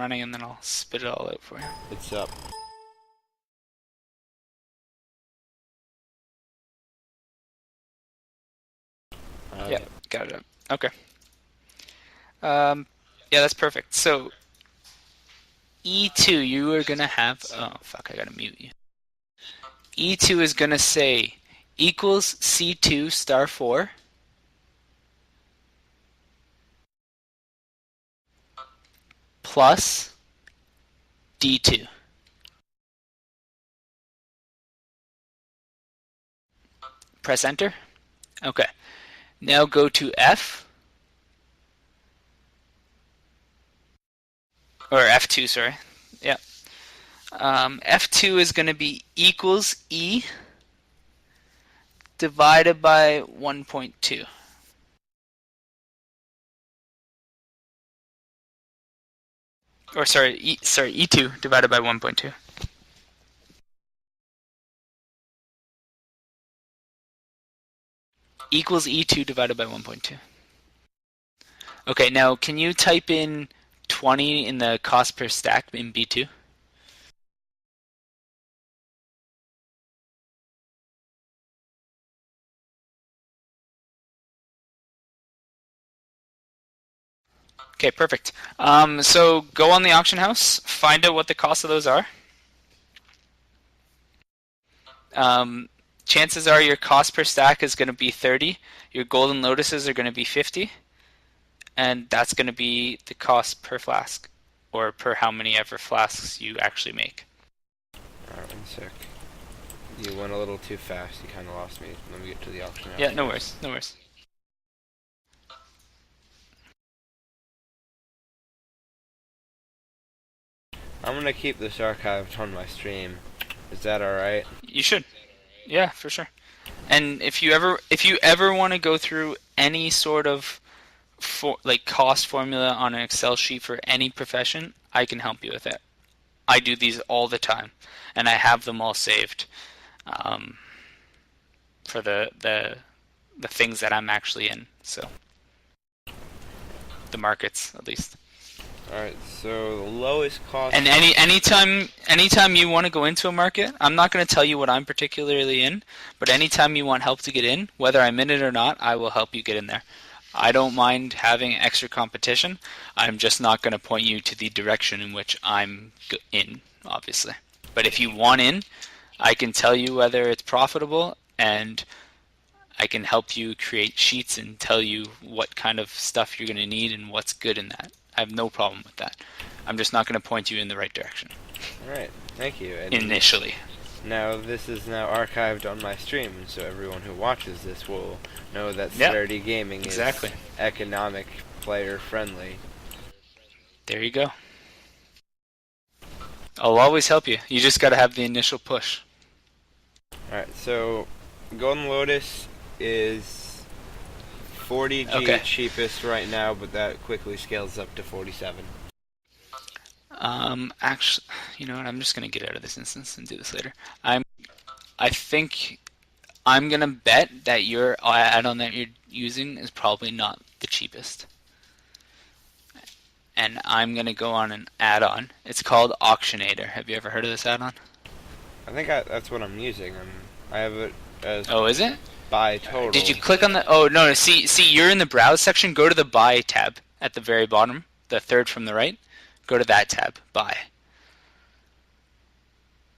running, and then I'll spit it all out for you. It's up. Yeah, got it up. Okay. Yeah, that's perfect. So E2, you are gonna have. Oh fuck, I gotta mute you. E2 is gonna say equals C2 star 4 plus D2. Press enter. Okay. Now go to F, or F2, sorry. Yeah. F2 is going to be equals E divided by 1.2. Or sorry, E2 divided by 1.2. Equals E2 divided by 1.2. Okay, now can you type in 20 in the cost per stack in B2? Okay, perfect. So go on the auction house, find out what the cost of those are. Chances are your cost per stack is going to be 30. Your golden lotuses are going to be 50. And that's going to be the cost per flask, or per how many ever flasks you actually make. Alright, 1 sec. You went a little too fast. You kind of lost me. Let me get to the auction house. Yeah, no worries, no worries. I'm gonna keep this archived on my stream. Is that alright? You should. Yeah, for sure. And if you ever want to go through any sort of cost formula on an Excel sheet for any profession, I can help you with it. I do these all the time, and I have them all saved for the things that I'm actually in. So the markets, at least. Alright, so the lowest cost... And anytime you want to go into a market, I'm not going to tell you what I'm particularly in, but anytime you want help to get in, whether I'm in it or not, I will help you get in there. I don't mind having extra competition. I'm just not going to point you to the direction in which I'm in, obviously. But if you want in, I can tell you whether it's profitable, and I can help you create sheets and tell you what kind of stuff you're going to need and what's good in that. I have no problem with that. I'm just not going to point you in the right direction. Alright, thank you. And initially. Now, this is now archived on my stream, so everyone who watches this will know that Celerity Gaming is economic, player-friendly. There you go. I'll always help you. You just got to have the initial push. Alright, so Golden Lotus is 40G cheapest right now, but that quickly scales up to 47. Actually, you know what? I'm just gonna get out of this instance and do this later. I think I'm gonna bet that your add-on that you're using is probably not the cheapest. And I'm gonna go on an add-on. It's called Auctionator. Have you ever heard of this add-on? I think that's what I'm using. I have it as... Oh, is it? Buy total. Did you click on the... Oh, no, see, you're in the Browse section. Go to the Buy tab at the very bottom, the third from the right. Go to that tab, Buy.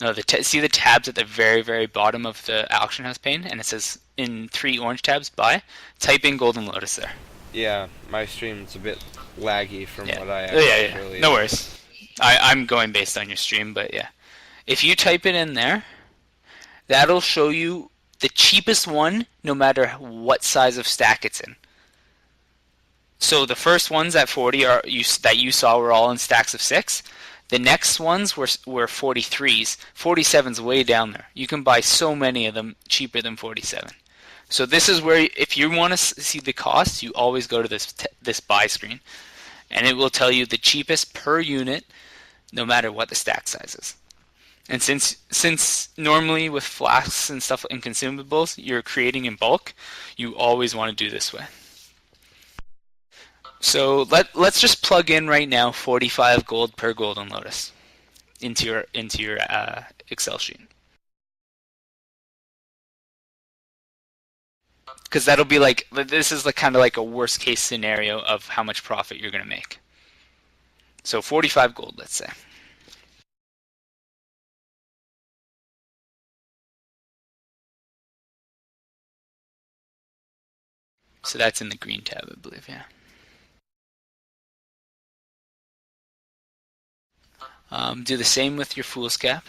No, see the tabs at the very, very bottom of the auction house pane, and it says in 3 orange tabs, Buy. Type in Golden Lotus there. Yeah, my stream's a bit laggy from what I actually... Yeah, no worries. I'm going based on your stream, but yeah. If you type it in there, that'll show you the cheapest one, no matter what size of stack it's in. So the first ones at 40 that you saw were all in stacks of 6. The next ones were 43s. 47's way down there. You can buy so many of them cheaper than 47. So this is where, if you want to see the cost, you always go to this buy screen, and it will tell you the cheapest per unit, no matter what the stack size is. And since normally with flasks and stuff and consumables, you're creating in bulk, you always want to do this way. So let's just plug in right now 45 gold per golden lotus into your Excel sheet, because that'll be like, this is kind of like a worst case scenario of how much profit you're going to make. So 45 gold, let's say. So that's in the green tab, I believe, yeah. Do the same with your fool's cap.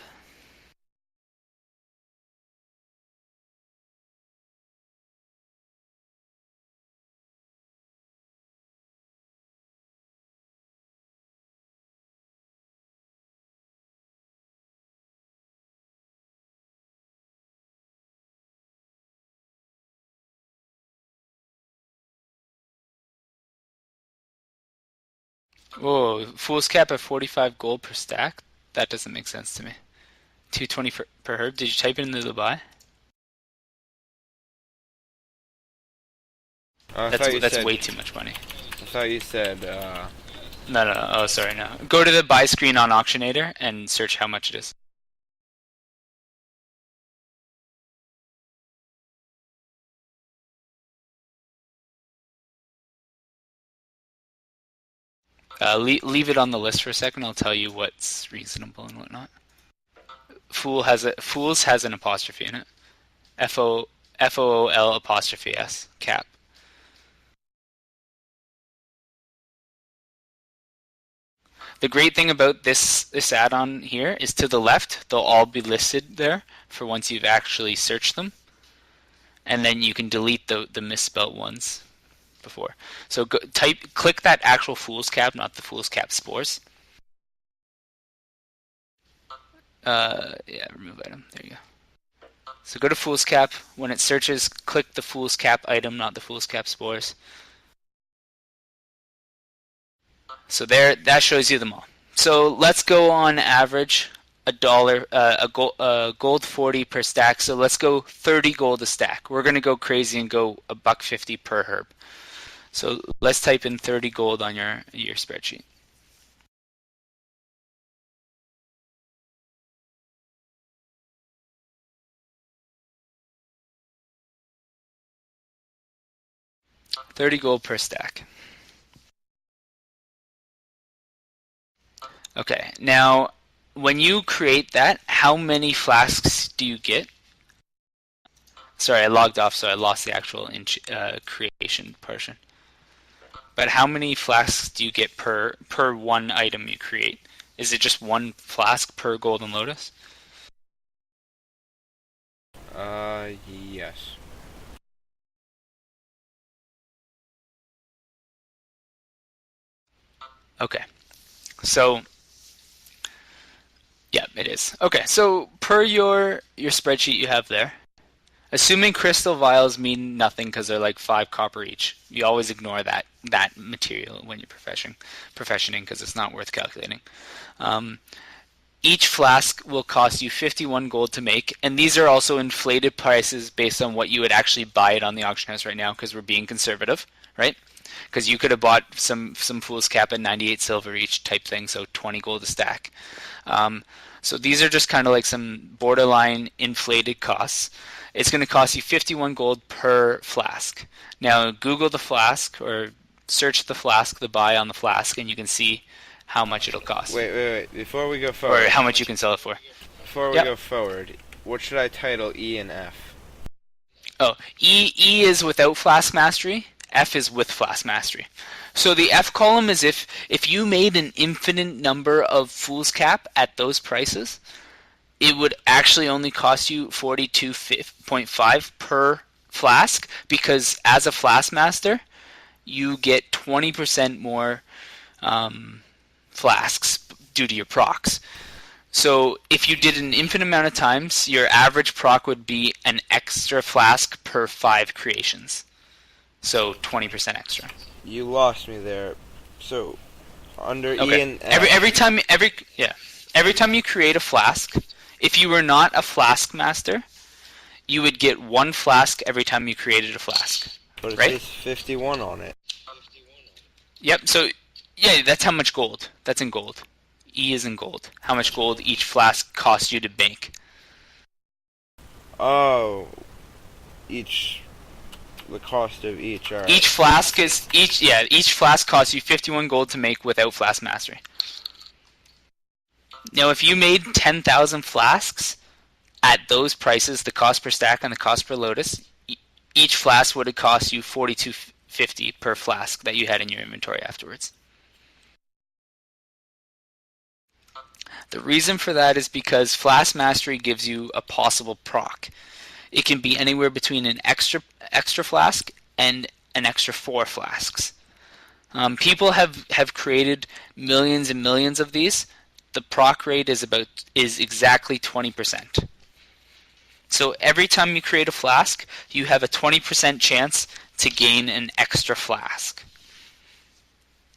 Whoa, fool's cap at 45 gold per stack? That doesn't make sense to me. 220 per herb. Did you type it into the buy? That's way too much money. I thought you said. No. Oh, sorry, no. Go to the buy screen on Auctionator and search how much it is. Leave it on the list for a second. I'll tell you what's reasonable and whatnot. Fools has an apostrophe in it. FOOL apostrophe S cap. The great thing about this add-on here is, to the left they'll all be listed there for once you've actually searched them, and then you can delete the misspelt ones before. So click that actual fool's cap, not the fool's cap spores. Yeah, remove item. There you go. So go to fool's cap. When it searches, click the fool's cap item, not the fool's cap spores. So there, that shows you them all. So let's go on average gold 40 per stack. So let's go 30 gold a stack. We're gonna go crazy and go $1.50 per herb. So let's type in 30 gold on your spreadsheet. $30 gold per stack. Okay, now when you create that, how many flasks do you get? Sorry, I logged off, so I lost the actual creation portion. But how many flasks do you get per one item you create? Is it just one flask per golden lotus? Yes. Okay, so yeah, it is. Okay, so per your spreadsheet you have there, assuming crystal vials mean nothing because they're like 5 copper each, you always ignore that material when you're professioning because it's not worth calculating. Each flask will cost you 51 gold to make, and these are also inflated prices based on what you would actually buy it on the auction house right now, because we're being conservative, right? Because you could have bought some fool's cap at 98 silver each type thing, so 20 gold a stack. So these are just kind of like some borderline inflated costs. It's going to cost you 51 gold per flask. Now Google the flask or search the flask, the buy on the flask, and you can see how much it'll cost. Wait. Before we go forward. Or how much you can sell it for. Before we go forward, what should I title E and F? Oh, E is without flask mastery. F is with flask mastery. So the F column is if you made an infinite number of fool's cap at those prices, it would actually only cost you 42.5 per flask, because as a flask master, you get 20% more flasks due to your procs. So if you did an infinite amount of times, your average proc would be an extra flask per 5 creations. So 20% extra. You lost me there. So under E and F. Every time you create a flask, if you were not a flask master, you would get 1 flask every time you created a flask. But it right? says 51 on it. Yep. So yeah, that's how much gold. That's in gold. E is in gold. How much gold each flask costs you to make. Oh, each the cost of each. All right. Each flask costs you 51 gold to make without flask mastery. Now, if you made 10,000 flasks at those prices, the cost per stack and the cost per lotus, each flask would have cost you 42.50 per flask that you had in your inventory afterwards. The reason for that is because flask mastery gives you a possible proc. It can be anywhere between an extra flask and an extra 4 flasks. People have created millions and millions of these. The proc rate is exactly 20%. So every time you create a flask, you have a 20% chance to gain an extra flask.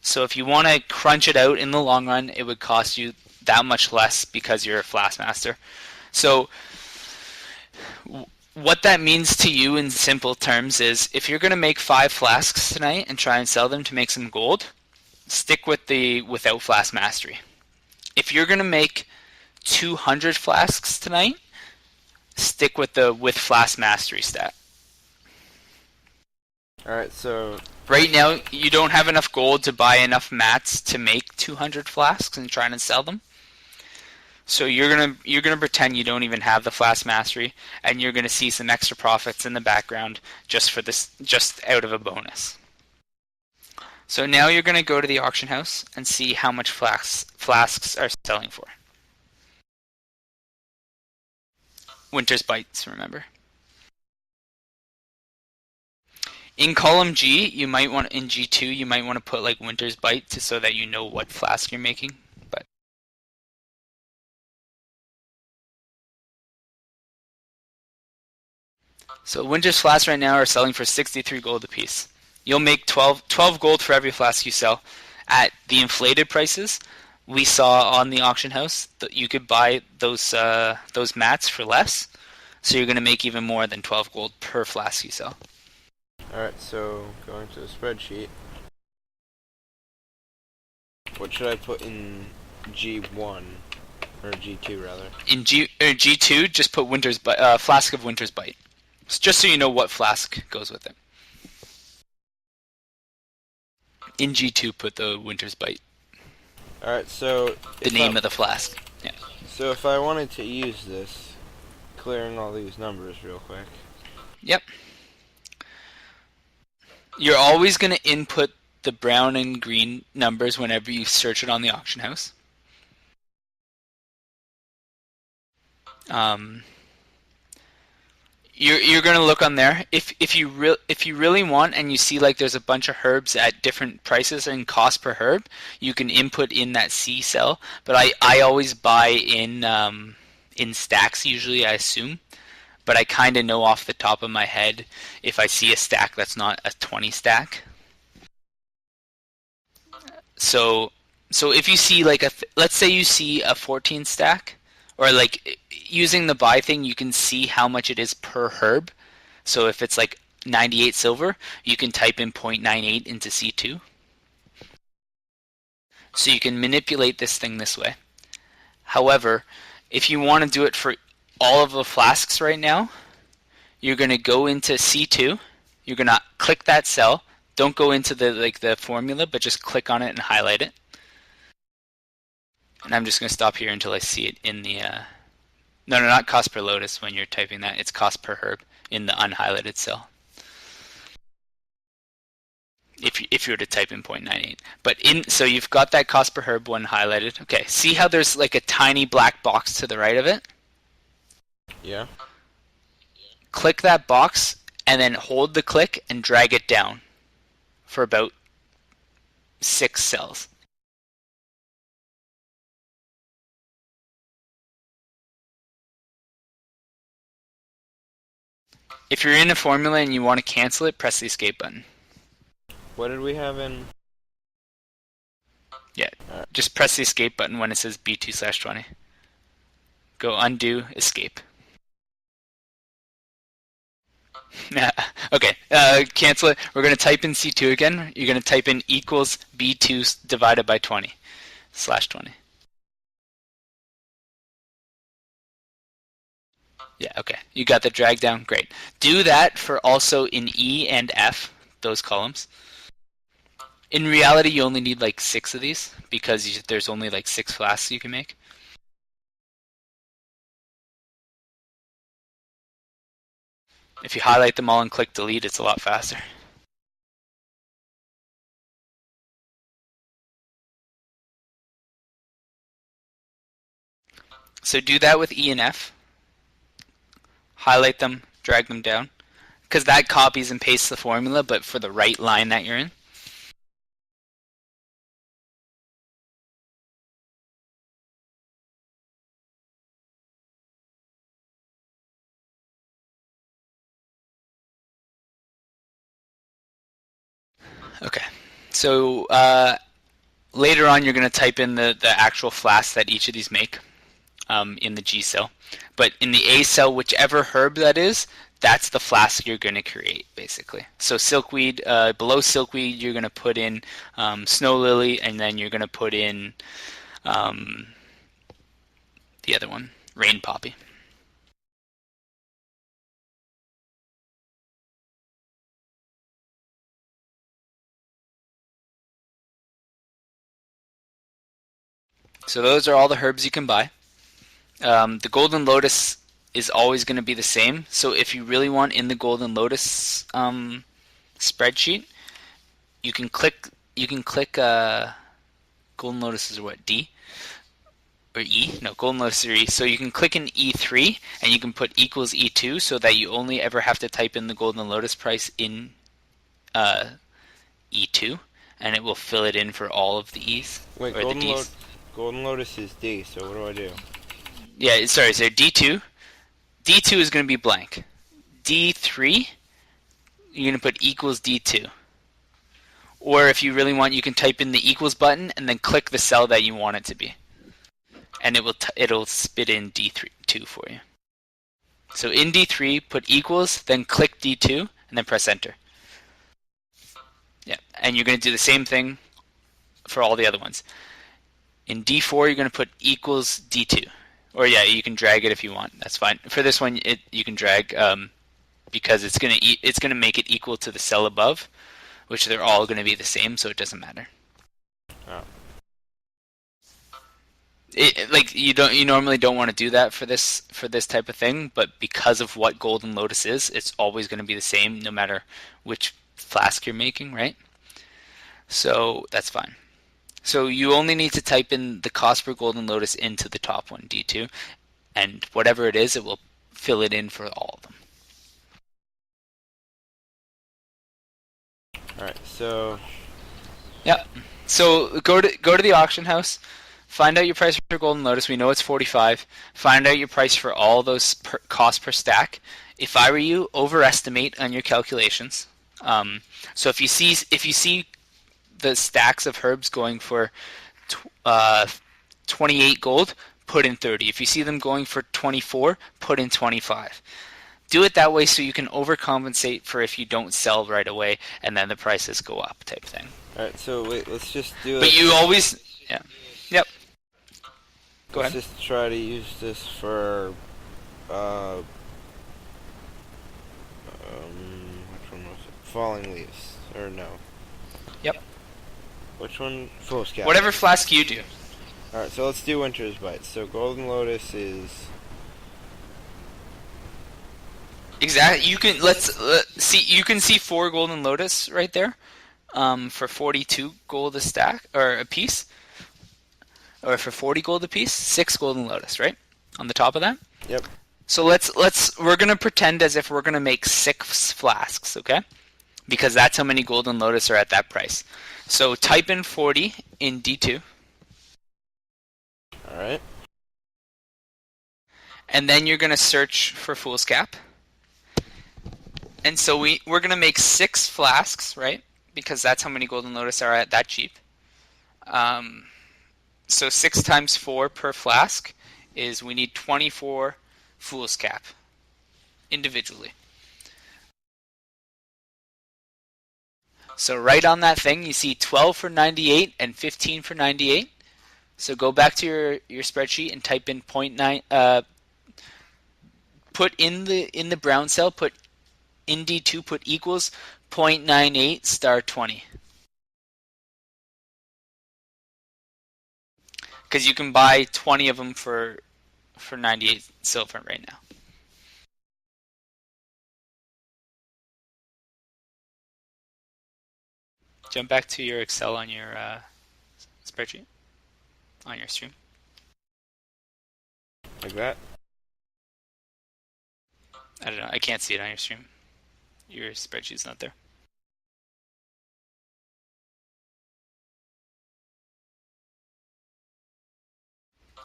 So if you want to crunch it out in the long run, it would cost you that much less because you're a flask master. So what that means to you in simple terms is if you're going to make 5 flasks tonight and try and sell them to make some gold, stick with the without flask mastery. If you're going to make 200 flasks tonight, stick with the with flask mastery stat. All right. So right now, you don't have enough gold to buy enough mats to make 200 flasks and try and sell them. So you're gonna pretend you don't even have the flask mastery, and you're gonna see some extra profits in the background just out of a bonus. So now you're gonna go to the auction house and see how much flasks are selling for. Winter's Bites, remember. In column G, you might want in G2 you might want to put like Winter's Bite so that you know what flask you're making. But so Winter's flasks right now are selling for 63 gold apiece. You'll make 12 gold for every flask you sell. At the inflated prices we saw on the auction house, that you could buy those mats for less. So you're going to make even more than 12 gold per flask you sell. Alright, so going to the spreadsheet. What should I put in G1? Or G2 rather? In G2, just put flask of Winter's Bite. Just so you know what flask goes with it. In G2, put the Winter's Bite. Alright, so the name of the flask. Yeah. So if I wanted to use this, clearing all these numbers real quick. Yep. You're always going to input the brown and green numbers whenever you search it on the auction house. You're going to look on there. If you really want and you see like there's a bunch of herbs at different prices and cost per herb, you can input in that C cell. But I always buy in stacks usually, I assume. But I kind of know off the top of my head if I see a stack that's not a 20 stack. So if you see like let's say you see a 14 stack, or like using the buy thing, you can see how much it is per herb. So if it's like 98 silver, you can type in 0.98 into C2. So you can manipulate this thing this way. However, if you want to do it for all of the flasks right now, you're going to go into C2. You're going to click that cell. Don't go into the formula, but just click on it and highlight it. And I'm just going to stop here until I see it in the no, not cost per lotus when you're typing that. It's cost per herb in the unhighlighted cell. If you were to type in 0.98. But so you've got that cost per herb one highlighted. Okay, see how there's like a tiny black box to the right of it? Yeah. Click that box and then hold the click and drag it down for about 6 cells. If you're in a formula and you want to cancel it, press the escape button. What did we have in? Yeah, just press the escape button when it says B2/20. Go undo, escape. Okay, cancel it. We're going to type in C2 again. You're going to type in equals B2 divided by 20 slash 20. Yeah, okay. You got the drag down. Great. Do that for also in E and F, those columns. In reality, you only need like 6 of these because there's only like 6 flasks you can make. If you highlight them all and click delete, it's a lot faster. So do that with E and F. Highlight them, drag them down. Because that copies and pastes the formula, but for the right line that you're in. Okay. So later on, you're going to type in the actual flask that each of these make in the G cell. But in the A cell, whichever herb that is, that's the flask you're going to create, basically. So silkweed, below silkweed, you're going to put in snow lily, and then you're going to put in the other one, rain poppy. So those are all the herbs you can buy. The golden lotus is always going to be the same. So if you really want in the golden lotus spreadsheet, you can click. Golden lotus is what, D or E? No, golden lotus is E. So you can click in E3 and you can put equals E2 so that you only ever have to type in the golden lotus price in E2, and it will fill it in for all of the E's. Wait, or the D's. golden lotus is D. So what do I do? Yeah, sorry. So D2. D2 is going to be blank. D3, you're going to put equals D2. Or if you really want, you can type in the equals button and then click the cell that you want it to be. And it'll spit in D2 for you. So in D3, put equals, then click D2, and then press enter. Yeah, and you're going to do the same thing for all the other ones. In D4, you're going to put equals D2. Or yeah, you can drag it if you want. That's fine. For this one, you can drag because it's gonna make it equal to the cell above, which they're all going to be the same, so it doesn't matter. Oh. You normally don't want to do that for this type of thing, but because of what golden lotus is, it's always going to be the same no matter which flask you're making, right? So that's fine. So you only need to type in the cost per golden lotus into the top one, D2, and whatever it is, it will fill it in for all of them. Alright, so... Yeah. So go to the auction house, find out your price for golden lotus. We know it's 45. Find out your price for all those cost per stack. If I were you, overestimate on your calculations. So if you see the stacks of herbs going for 28 gold, put in 30. If you see them going for 24, put in 25. Do it that way so you can overcompensate for if you don't sell right away and then the prices go up type thing. Alright, so wait, let's just do it. But you always... Yeah. Yep. Go ahead. Let's just try to use this for... which one was it? Falling leaves. Or no. Yep. Which one? Full scout. Whatever flask you do. Alright, so let's do Winter's Bite. So golden lotus is... Exactly. You can see. You can see 4 golden lotus right there, for 42 gold a stack or a piece, or for 40 gold a piece. 6 golden lotus, right, on the top of that. Yep. So we're gonna pretend as if we're gonna make 6 flasks, okay? Because that's how many golden lotus are at that price. So type in 40 in D2. All right. And then you're gonna search for Fool's Cap. And so we're going to make 6 flasks, right? Because that's how many golden lotus are at that cheap. So 6 times 4 per flask is we need 24 Fool's Cap individually. So right on that thing, you see 12 for 98 and 15 for 98. So go back to your spreadsheet and type in point nine. Put in the brown cell. Put in D2. Put equals 0.98 star 20. Because you can buy 20 of them for 98 silver right now. Jump back to your Excel on your spreadsheet on your stream. Like that? I don't know. I can't see it on your stream. Your spreadsheet's not there.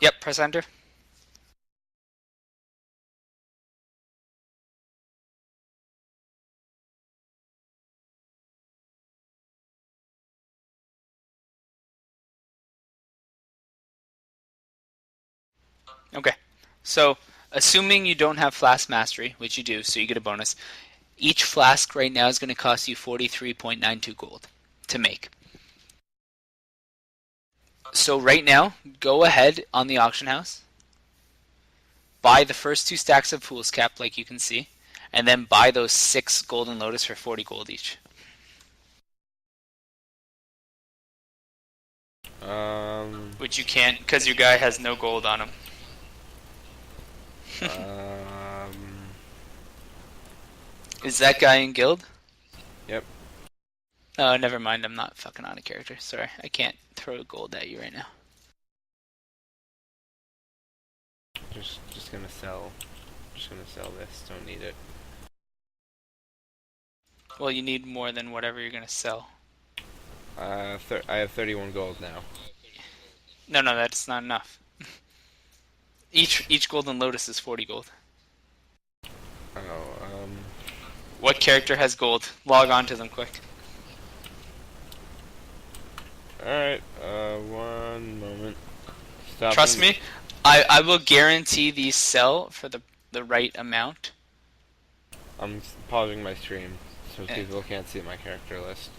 Yep, press enter. Okay, so assuming you don't have Flask Mastery, which you do, so you get a bonus, each flask right now is going to cost you 43.92 gold to make. So right now, go ahead on the auction house, buy the first 2 stacks of Fool's Cap like you can see, and then buy those 6 Golden Lotus for 40 gold each. Which you can't, because your guy has no gold on him. Is that guy in guild? Yep. Oh, never mind. I'm not fucking on a character. Sorry, I can't throw gold at you right now. Just gonna sell. Just gonna sell this. Don't need it. Well, you need more than whatever you're gonna sell. I have 31 gold now. No, that's not enough. Each Golden Lotus is 40 gold. Oh, What character has gold? Log on to them quick. Alright, one moment. Stop. Trust me, I will guarantee these sell for the right amount. I'm pausing my stream so people can't see my character list.